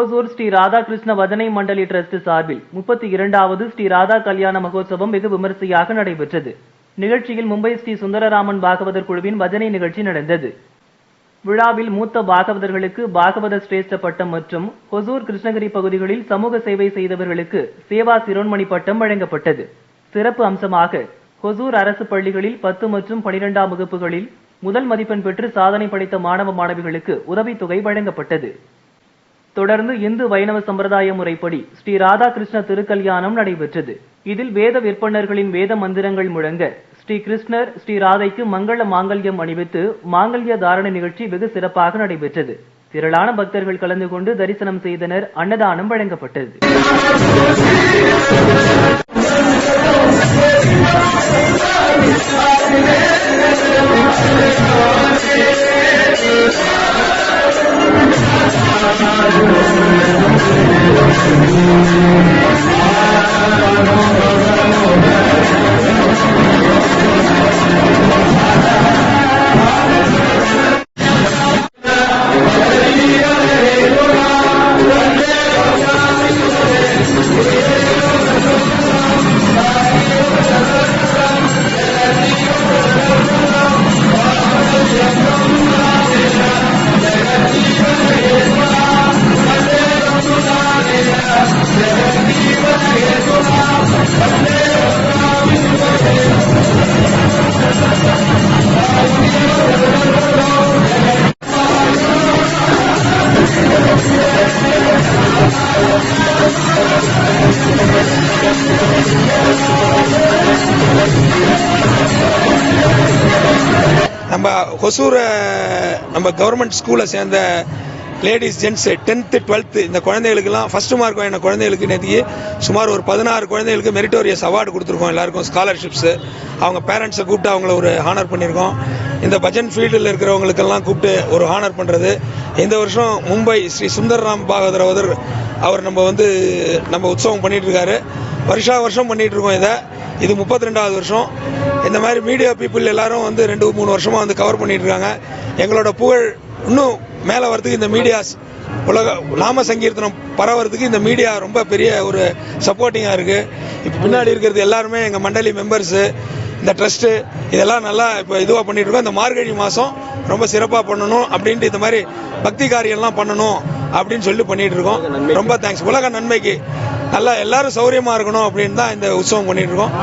ஹொசூர் ஸ்ரீ ராதாகிருஷ்ண பஜனை மண்டலி டிரஸ்ட் சார்பில் 32வது ஸ்ரீ ராதா கல்யாண மகோத்சவம் வெகு விமரிசையாக நடைபெற்றது. நிகழ்ச்சியில் மும்பை ஸ்ரீ சுந்தரராமன் பாகவதர் குழுவின் பஜனை நிகழ்ச்சி நடந்தது. விழாவில் மூத்த பாகவதர்களுக்கு பாகவத சிரேஷ்ட பட்டம் மற்றும் ஹொசூர் கிருஷ்ணகிரி பகுதிகளில் சமூக சேவை செய்தவர்களுக்கு சேவா சிரோன்மணி பட்டம் வழங்கப்பட்டது. சிறப்பு அம்சமாக ஹொசூர் அரசு பள்ளிகளில் 10 மற்றும் 12ஆம் வகுப்புகளில் முதல் மதிப்பெண் பெற்று சாதனை படைத்த மாணவ மாணவிகளுக்கு உதவித்தொகை வழங்கப்பட்டது. தொடர்ந்து இந்து வைணவ சம்பிரதாய முறைப்படி ஸ்ரீ ராதாகிருஷ்ண திருக்கல்யாணம் நடைபெற்றது. இதில் வேத விற்பனர்களின் வேத மந்திரங்கள் முழங்க ஸ்ரீ கிருஷ்ணர் ஸ்ரீ ராதைக்கு மங்கள மாங்கல்யம் அணிவித்து மாங்கல்ய தாரணை நிகழ்ச்சி வெகு சிறப்பாக நடைபெற்றது. திரளான பக்தர்கள் கலந்து கொண்டு தரிசனம் செய்தனர். அன்னதானம் வழங்கப்பட்டது. நம்ம ஹொசூர் நம்ம கவர்மெண்ட் ஸ்கூலை சேர்ந்த லேடிஸ் ஜென்ட்ஸ் 10th 12th இந்த குழந்தைகளுக்கெல்லாம் ஃபர்ஸ்ட் மார்க் வாங்கின குழந்தைகளுக்கு நேற்றுக்கு சுமார் ஒரு 16 குழந்தைகளுக்கு மெரிட்டோரியஸ் அவார்டு கொடுத்துருக்கோம். எல்லாருக்கும் ஸ்காலர்ஷிப்ஸு அவங்க பேரண்ட்ஸை கூப்பிட்டு அவங்கள ஒரு ஹானர் பண்ணியிருக்கோம். இந்த பஜன் ஃபீல்டில் இருக்கிறவங்களுக்கெல்லாம் கூப்பிட்டு ஒரு ஹானர் பண்ணுறது. இந்த வருஷம் மும்பை ஸ்ரீ சுந்தரராம் பாகவதர் அவர் நம்ம உற்சவம் பண்ணிட்டு இருக்காரு. வருஷம் பண்ணிட்டு இருக்கோம். இது 32வது வருஷம். இந்த மாதிரி மீடியா பீப்புள் எல்லாரும் 2-3 வருஷமா கவர் பண்ணிட்டு இருக்காங்க. எங்களோட புகழ் இன்னும் மேலே வரதுக்கு இந்த மீடியாஸ் உலக நாம சங்கீர்த்தனம் பரவறதுக்கு இந்த மீடியா ரொம்ப பெரிய ஒரு சப்போர்ட்டிங்காக இருக்குது. இப்போ பின்னாடி இருக்கிறது எல்லாருமே எங்கள் மண்டலி மெம்பர்ஸு, இந்த ட்ரஸ்ட்டு இதெல்லாம் நல்லா இப்போ இதுவாக பண்ணிட்டு இருக்கோம். இந்த மார்கழி மாதம் ரொம்ப சிறப்பாக பண்ணணும் அப்படின்ட்டு இந்த மாதிரி பக்தி காரியம்லாம் பண்ணணும் அப்படின்னு சொல்லி பண்ணிட்டு இருக்கோம். ரொம்ப தேங்க்ஸ். உலக நன்மைக்கு நல்லா எல்லாரும் சௌரியமா இருக்கணும் அப்படின்னு தான் இந்த உற்சவம் பண்ணிட்டு இருக்கோம்.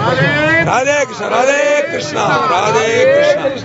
ராதே கிருஷ்ணா, ராதே கிருஷ்ணா, ராதே கிருஷ்ணா.